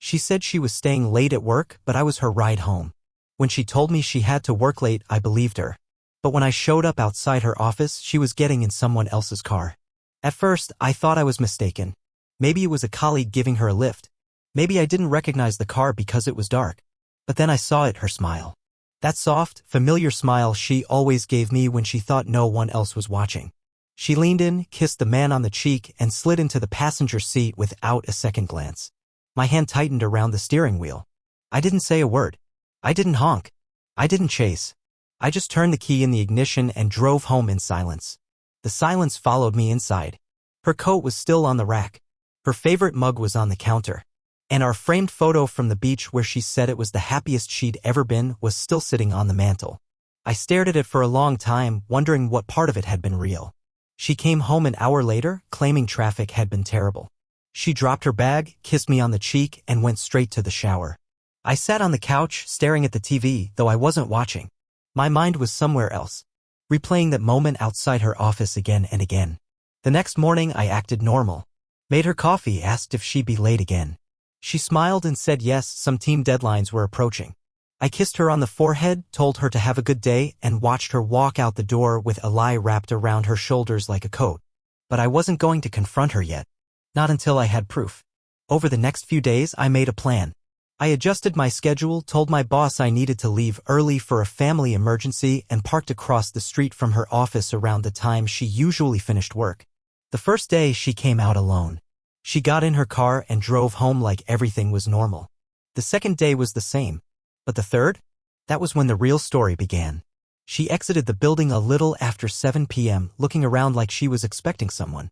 She said she was staying late at work, but I was her ride home. When she told me she had to work late, I believed her. But when I showed up outside her office, she was getting in someone else's car. At first, I thought I was mistaken. Maybe it was a colleague giving her a lift. Maybe I didn't recognize the car because it was dark. But then I saw it, her smile. That soft, familiar smile she always gave me when she thought no one else was watching. She leaned in, kissed the man on the cheek, and slid into the passenger seat without a second glance. My hand tightened around the steering wheel. I didn't say a word. I didn't honk. I didn't chase. I just turned the key in the ignition and drove home in silence. The silence followed me inside. Her coat was still on the rack. Her favorite mug was on the counter. And our framed photo from the beach where she said it was the happiest she'd ever been was still sitting on the mantel. I stared at it for a long time, wondering what part of it had been real. She came home an hour later, claiming traffic had been terrible. She dropped her bag, kissed me on the cheek, and went straight to the shower. I sat on the couch, staring at the TV, though I wasn't watching. My mind was somewhere else, replaying that moment outside her office again and again. The next morning, I acted normal. Made her coffee, asked if she'd be late again. She smiled and said yes, some team deadlines were approaching. I kissed her on the forehead, told her to have a good day, and watched her walk out the door with a lie wrapped around her shoulders like a coat. But I wasn't going to confront her yet. Not until I had proof. Over the next few days, I made a plan. I adjusted my schedule, told my boss I needed to leave early for a family emergency, and parked across the street from her office around the time she usually finished work. The first day, she came out alone. She got in her car and drove home like everything was normal. The second day was the same. But the third? That was when the real story began. She exited the building a little after 7 p.m., looking around like she was expecting someone.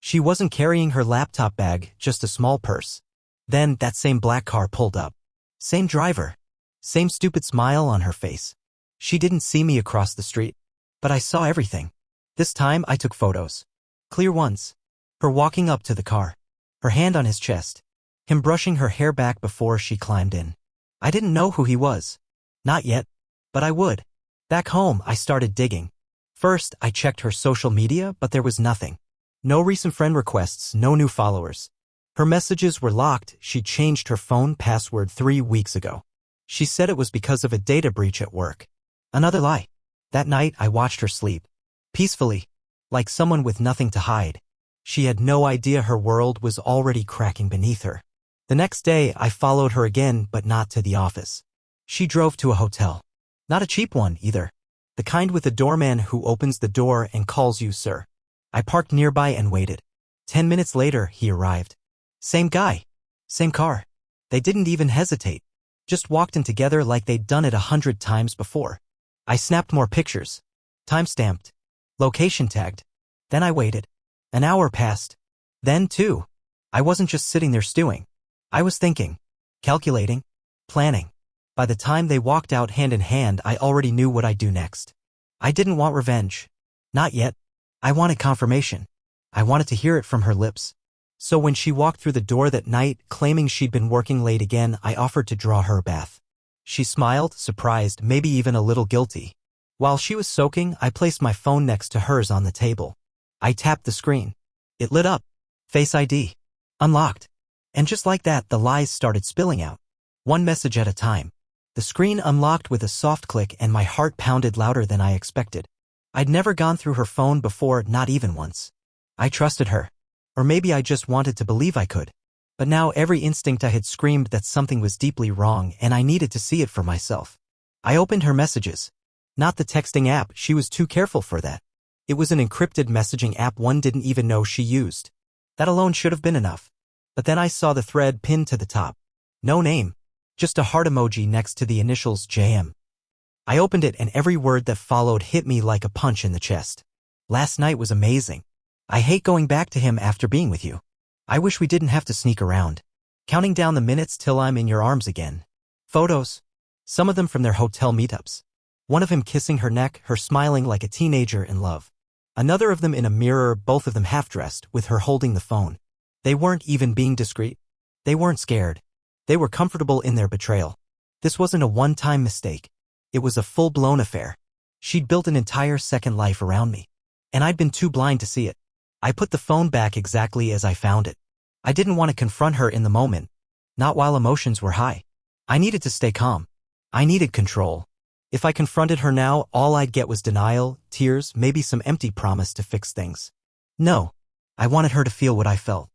She wasn't carrying her laptop bag, just a small purse. Then, that same black car pulled up. Same driver. Same stupid smile on her face. She didn't see me across the street. But I saw everything. This time, I took photos. Clear ones. Her walking up to the car. Her hand on his chest. Him brushing her hair back before she climbed in. I didn't know who he was. Not yet. But I would. Back home, I started digging. First, I checked her social media, but there was nothing. No recent friend requests, no new followers. Her messages were locked. She'd changed her phone password 3 weeks ago. She said it was because of a data breach at work. Another lie. That night, I watched her sleep. Peacefully. Like someone with nothing to hide. She had no idea her world was already cracking beneath her. The next day, I followed her again, but not to the office. She drove to a hotel. Not a cheap one, either. The kind with a doorman who opens the door and calls you sir. I parked nearby and waited. 10 minutes later, he arrived. Same guy. Same car. They didn't even hesitate. Just walked in together like they'd done it 100 times before. I snapped more pictures. Time-stamped. Location tagged. Then I waited. An hour passed. Then 2. I wasn't just sitting there stewing. I was thinking. Calculating. Planning. By the time they walked out hand in hand, I already knew what I'd do next. I didn't want revenge. Not yet. I wanted confirmation. I wanted to hear it from her lips. So when she walked through the door that night, claiming she'd been working late again, I offered to draw her a bath. She smiled, surprised, maybe even a little guilty. While she was soaking, I placed my phone next to hers on the table. I tapped the screen. It lit up. Face ID. Unlocked. And just like that, the lies started spilling out. One message at a time. The screen unlocked with a soft click and my heart pounded louder than I expected. I'd never gone through her phone before, not even once. I trusted her. Or maybe I just wanted to believe I could. But now every instinct I had screamed that something was deeply wrong and I needed to see it for myself. I opened her messages. Not the texting app, she was too careful for that. It was an encrypted messaging app one didn't even know she used. That alone should have been enough. But then I saw the thread pinned to the top. No name. Just a heart emoji next to the initials JM. I opened it and every word that followed hit me like a punch in the chest. Last night was amazing. I hate going back to him after being with you. I wish we didn't have to sneak around. Counting down the minutes till I'm in your arms again. Photos. Some of them from their hotel meetups. One of him kissing her neck, her smiling like a teenager in love. Another of them in a mirror, both of them half-dressed, with her holding the phone. They weren't even being discreet. They weren't scared. They were comfortable in their betrayal. This wasn't a one-time mistake. It was a full-blown affair. She'd built an entire second life around me. And I'd been too blind to see it. I put the phone back exactly as I found it. I didn't want to confront her in the moment. Not while emotions were high. I needed to stay calm. I needed control. If I confronted her now, all I'd get was denial, tears, maybe some empty promise to fix things. No. I wanted her to feel what I felt.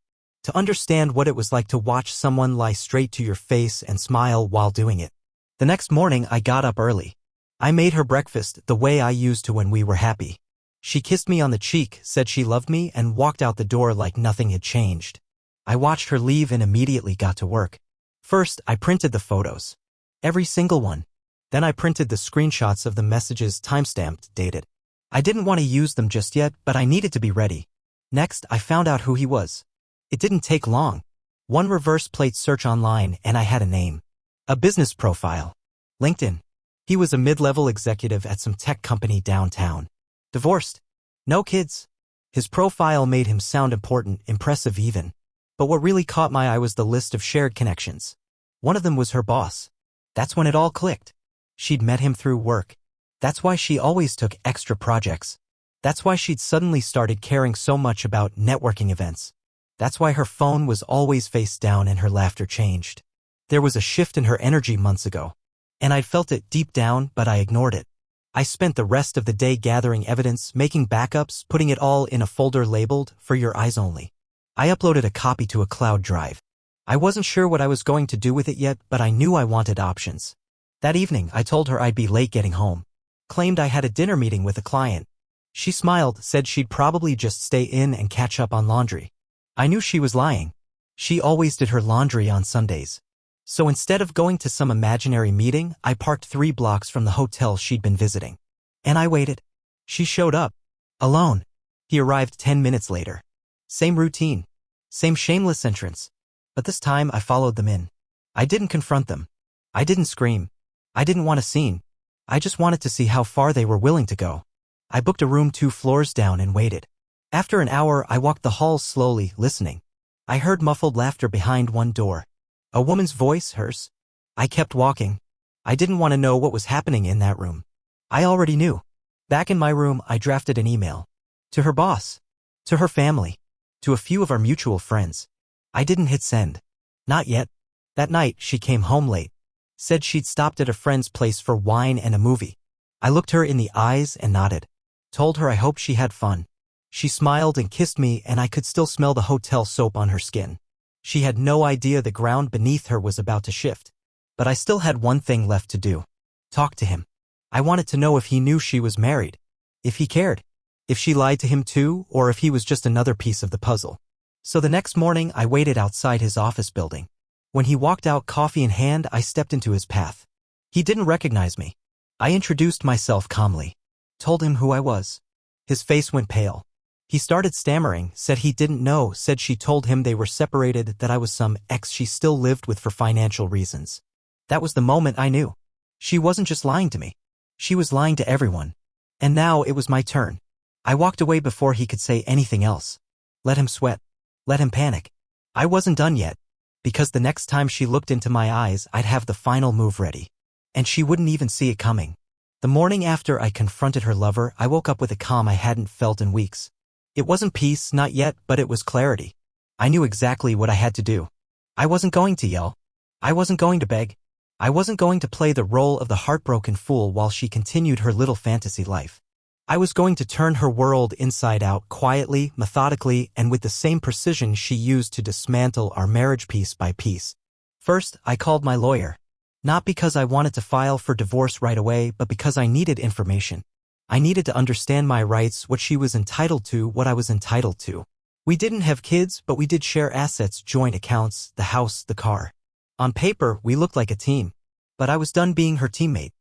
To understand what it was like to watch someone lie straight to your face and smile while doing it. The next morning, I got up early. I made her breakfast the way I used to when we were happy. She kissed me on the cheek, said she loved me, and walked out the door like nothing had changed. I watched her leave and immediately got to work. First, I printed the photos. Every single one. Then I printed the screenshots of the messages timestamped, dated. I didn't want to use them just yet, but I needed to be ready. Next, I found out who he was. It didn't take long. One reverse plate search online and I had a name. A business profile. LinkedIn. He was a mid-level executive at some tech company downtown. Divorced. No kids. His profile made him sound important, impressive even. But what really caught my eye was the list of shared connections. One of them was her boss. That's when it all clicked. She'd met him through work. That's why she always took extra projects. That's why she'd suddenly started caring so much about networking events. That's why her phone was always face down and her laughter changed. There was a shift in her energy months ago. And I'd felt it deep down, but I ignored it. I spent the rest of the day gathering evidence, making backups, putting it all in a folder labeled, "For Your Eyes Only." I uploaded a copy to a cloud drive. I wasn't sure what I was going to do with it yet, but I knew I wanted options. That evening, I told her I'd be late getting home. Claimed I had a dinner meeting with a client. She smiled, said she'd probably just stay in and catch up on laundry. I knew she was lying. She always did her laundry on Sundays. So instead of going to some imaginary meeting, I parked 3 blocks from the hotel she'd been visiting. And I waited. She showed up. Alone. He arrived 10 minutes later. Same routine. Same shameless entrance. But this time I followed them in. I didn't confront them. I didn't scream. I didn't want a scene. I just wanted to see how far they were willing to go. I booked a room 2 floors down and waited. After an hour, I walked the halls slowly, listening. I heard muffled laughter behind one door. A woman's voice, hers. I kept walking. I didn't want to know what was happening in that room. I already knew. Back in my room, I drafted an email. To her boss. To her family. To a few of our mutual friends. I didn't hit send. Not yet. That night, she came home late. Said she'd stopped at a friend's place for wine and a movie. I looked her in the eyes and nodded. Told her I hoped she had fun. She smiled and kissed me, and I could still smell the hotel soap on her skin. She had no idea the ground beneath her was about to shift. But I still had one thing left to do. Talk to him. I wanted to know if he knew she was married. If he cared. If she lied to him too, or if he was just another piece of the puzzle. So the next morning, I waited outside his office building. When he walked out, coffee in hand, I stepped into his path. He didn't recognize me. I introduced myself calmly. Told him who I was. His face went pale. He started stammering, said he didn't know, said she told him they were separated, that I was some ex she still lived with for financial reasons. That was the moment I knew. She wasn't just lying to me. She was lying to everyone. And now it was my turn. I walked away before he could say anything else. Let him sweat. Let him panic. I wasn't done yet. Because the next time she looked into my eyes, I'd have the final move ready. And she wouldn't even see it coming. The morning after I confronted her lover, I woke up with a calm I hadn't felt in weeks. It wasn't peace, not yet, but it was clarity. I knew exactly what I had to do. I wasn't going to yell. I wasn't going to beg. I wasn't going to play the role of the heartbroken fool while she continued her little fantasy life. I was going to turn her world inside out quietly, methodically, and with the same precision she used to dismantle our marriage piece by piece. First, I called my lawyer. Not because I wanted to file for divorce right away, but because I needed information. I needed to understand my rights, what she was entitled to, what I was entitled to. We didn't have kids, but we did share assets, joint accounts, the house, the car. On paper, we looked like a team. But I was done being her teammate.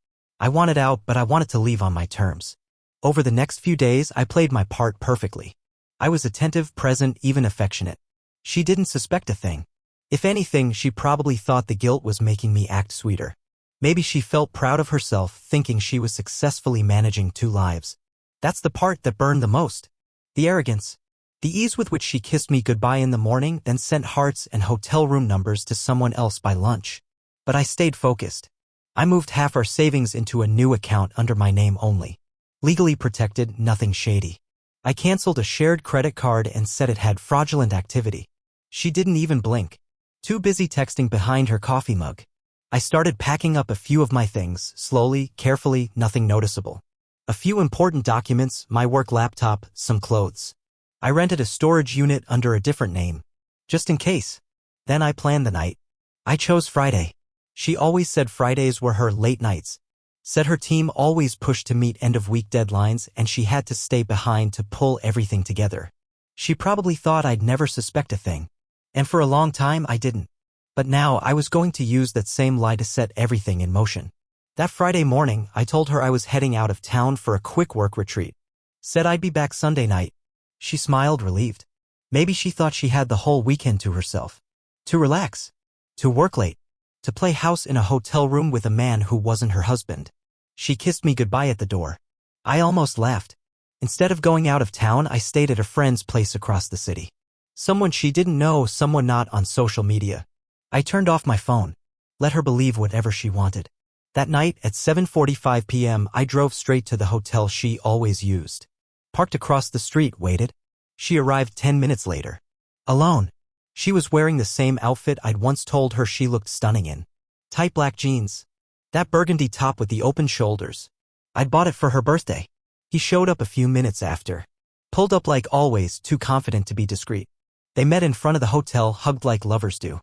I wanted out, but I wanted to leave on my terms. Over the next few days, I played my part perfectly. I was attentive, present, even affectionate. She didn't suspect a thing. If anything, she probably thought the guilt was making me act sweeter. Maybe she felt proud of herself, thinking she was successfully managing 2 lives. That's the part that burned the most. The arrogance. The ease with which she kissed me goodbye in the morning, then sent hearts and hotel room numbers to someone else by lunch. But I stayed focused. I moved half our savings into a new account under my name only. Legally protected, nothing shady. I canceled a shared credit card and said it had fraudulent activity. She didn't even blink. Too busy texting behind her coffee mug. I started packing up a few of my things, slowly, carefully, nothing noticeable. A few important documents, my work laptop, some clothes. I rented a storage unit under a different name, just in case. Then I planned the night. I chose Friday. She always said Fridays were her late nights. Said her team always pushed to meet end-of-week deadlines and she had to stay behind to pull everything together. She probably thought I'd never suspect a thing. And for a long time I didn't. But now I was going to use that same lie to set everything in motion. That Friday morning, I told her I was heading out of town for a quick work retreat. Said I'd be back Sunday night. She smiled, relieved. Maybe she thought she had the whole weekend to herself. To relax. To work late. To play house in a hotel room with a man who wasn't her husband. She kissed me goodbye at the door. I almost laughed. Instead of going out of town, I stayed at a friend's place across the city. Someone she didn't know, someone not on social media. I turned off my phone. Let her believe whatever she wanted. That night, at 7:45 p.m., I drove straight to the hotel she always used. Parked across the street, waited. She arrived 10 minutes later. Alone. She was wearing the same outfit I'd once told her she looked stunning in. Tight black jeans. That burgundy top with the open shoulders. I'd bought it for her birthday. He showed up a few minutes after. Pulled up like always, too confident to be discreet. They met in front of the hotel, hugged like lovers do.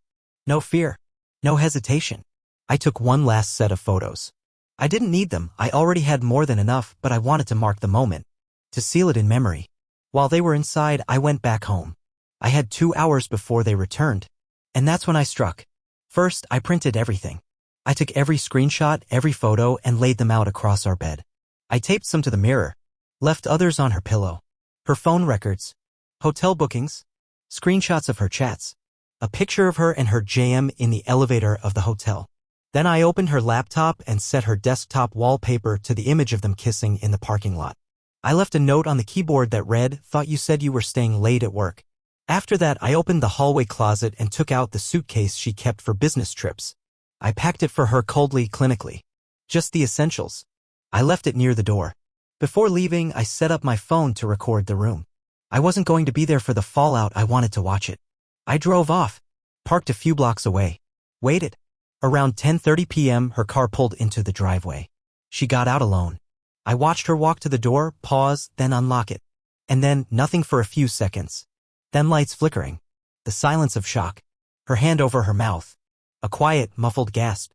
No fear. No hesitation. I took one last set of photos. I didn't need them, I already had more than enough, but I wanted to mark the moment. To seal it in memory. While they were inside, I went back home. I had 2 hours before they returned. And that's when I struck. First, I printed everything. I took every screenshot, every photo, and laid them out across our bed. I taped some to the mirror. Left others on her pillow. Her phone records. Hotel bookings. Screenshots of her chats. A picture of her and her jam in the elevator of the hotel. Then I opened her laptop and set her desktop wallpaper to the image of them kissing in the parking lot. I left a note on the keyboard that read, "Thought you said you were staying late at work." After that, I opened the hallway closet and took out the suitcase she kept for business trips. I packed it for her coldly, clinically. Just the essentials. I left it near the door. Before leaving, I set up my phone to record the room. I wasn't going to be there for the fallout, I wanted to watch it. I drove off. Parked a few blocks away. Waited. Around 10:30 p.m., her car pulled into the driveway. She got out alone. I watched her walk to the door, pause, then unlock it. And then, nothing for a few seconds. Then lights flickering. The silence of shock. Her hand over her mouth. A quiet, muffled gasp.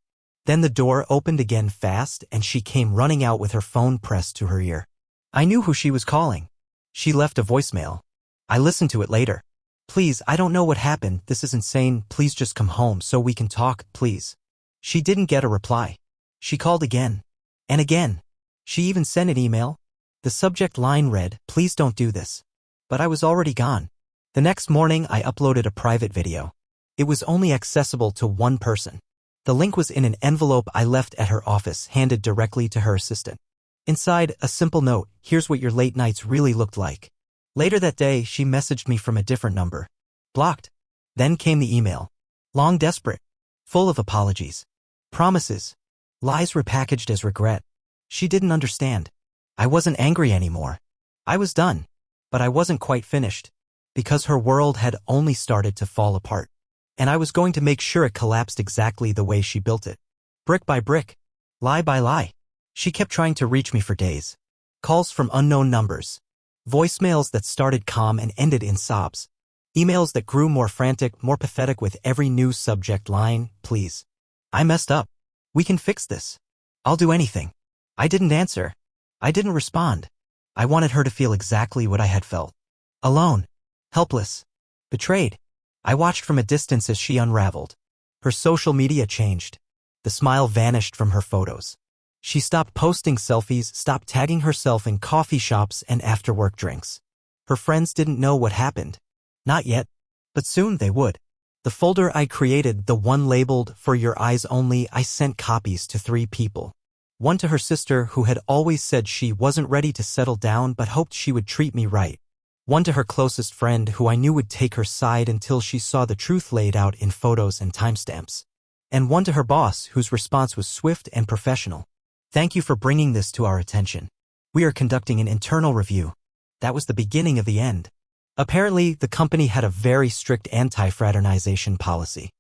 Then the door opened again fast and she came running out with her phone pressed to her ear. I knew who she was calling. She left a voicemail. I listened to it later. "Please, I don't know what happened, this is insane, please just come home so we can talk, please." She didn't get a reply. She called again. And again. She even sent an email. The subject line read, "Please don't do this." But I was already gone. The next morning I uploaded a private video. It was only accessible to one person. The link was in an envelope I left at her office, handed directly to her assistant. Inside, a simple note, "Here's what your late nights really looked like." Later that day, she messaged me from a different number. Blocked. Then came the email. Long, desperate. Full of apologies. Promises. Lies repackaged as regret. She didn't understand. I wasn't angry anymore. I was done. But I wasn't quite finished. Because her world had only started to fall apart. And I was going to make sure it collapsed exactly the way she built it. Brick by brick. Lie by lie. She kept trying to reach me for days. Calls from unknown numbers. Voicemails that started calm and ended in sobs. Emails that grew more frantic, more pathetic with every new subject line, "Please. I messed up. We can fix this. I'll do anything." I didn't answer. I didn't respond. I wanted her to feel exactly what I had felt. Alone. Helpless. Betrayed. I watched from a distance as she unraveled. Her social media changed. The smile vanished from her photos. She stopped posting selfies, stopped tagging herself in coffee shops and after-work drinks. Her friends didn't know what happened. Not yet. But soon they would. The folder I created, the one labeled "For Your Eyes Only," I sent copies to 3 people. One to her sister, who had always said she wasn't ready to settle down but hoped she would treat me right. One to her closest friend, who I knew would take her side until she saw the truth laid out in photos and timestamps. And one to her boss, whose response was swift and professional. "Thank you for bringing this to our attention. We are conducting an internal review." That was the beginning of the end. Apparently, the company had a very strict anti-fraternization policy.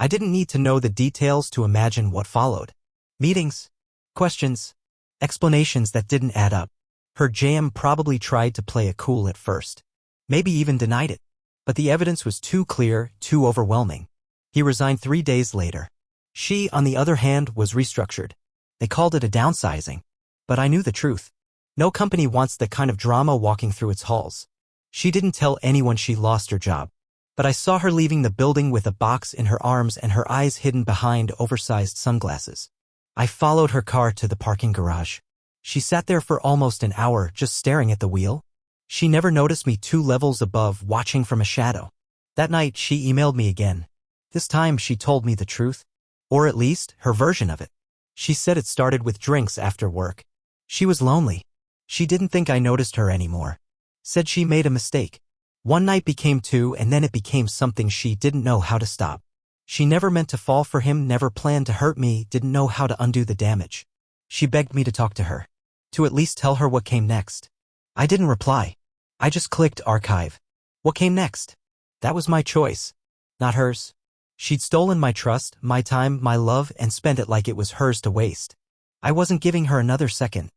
I didn't need to know the details to imagine what followed. Meetings, questions, explanations that didn't add up. Her jam probably tried to play it cool at first. Maybe even denied it. But the evidence was too clear, too overwhelming. He resigned 3 days later. She, on the other hand, was restructured. They called it a downsizing. But I knew the truth. No company wants that kind of drama walking through its halls. She didn't tell anyone she lost her job. But I saw her leaving the building with a box in her arms and her eyes hidden behind oversized sunglasses. I followed her car to the parking garage. She sat there for almost an hour just staring at the wheel. She never noticed me 2 levels above, watching from a shadow. That night, she emailed me again. This time, she told me the truth. Or at least, her version of it. She said it started with drinks after work. She was lonely. She didn't think I noticed her anymore. Said she made a mistake. One night became 2 and then it became something she didn't know how to stop. She never meant to fall for him, never planned to hurt me, didn't know how to undo the damage. She begged me to talk to her. To at least tell her what came next. I didn't reply. I just clicked archive. What came next? That was my choice. Not hers. She'd stolen my trust, my time, my love, and spent it like it was hers to waste. I wasn't giving her another second.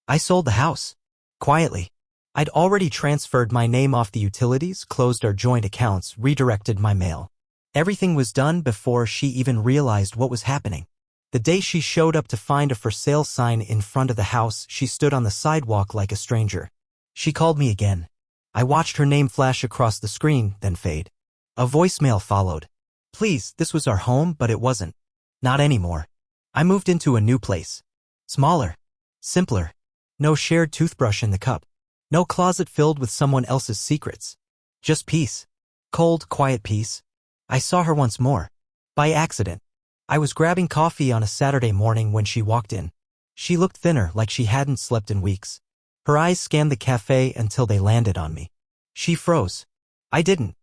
I sold the house. Quietly. I'd already transferred my name off the utilities, closed our joint accounts, redirected my mail. Everything was done before she even realized what was happening. The day she showed up to find a for sale sign in front of the house, she stood on the sidewalk like a stranger. She called me again. I watched her name flash across the screen, then fade. A voicemail followed. Please, this was our home, but it wasn't. Not anymore. I moved into a new place. Smaller. Simpler. No shared toothbrush in the cup. No closet filled with someone else's secrets. Just peace. Cold, quiet peace. I saw her once more. By accident. I was grabbing coffee on a Saturday morning when she walked in. She looked thinner, like she hadn't slept in weeks. Her eyes scanned the cafe until they landed on me. She froze. I didn't.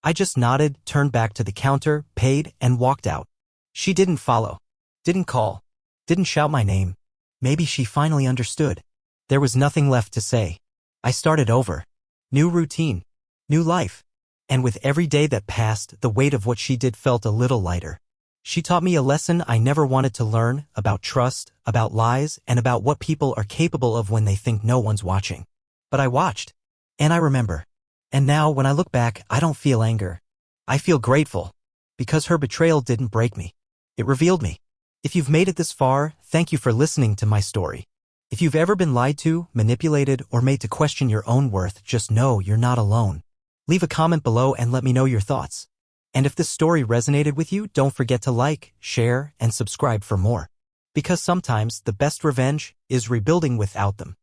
I just nodded, turned back to the counter, paid, and walked out. She didn't follow. Didn't call. Didn't shout my name. Maybe she finally understood. There was nothing left to say. I started over. New routine. New life. And with every day that passed, the weight of what she did felt a little lighter. She taught me a lesson I never wanted to learn, about trust, about lies, and about what people are capable of when they think no one's watching. But I watched. And I remember. And now, when I look back, I don't feel anger. I feel grateful. Because her betrayal didn't break me. It revealed me. If you've made it this far, thank you for listening to my story. If you've ever been lied to, manipulated, or made to question your own worth, just know you're not alone. Leave a comment below and let me know your thoughts. And if this story resonated with you, don't forget to like, share, and subscribe for more. Because sometimes the best revenge is rebuilding without them.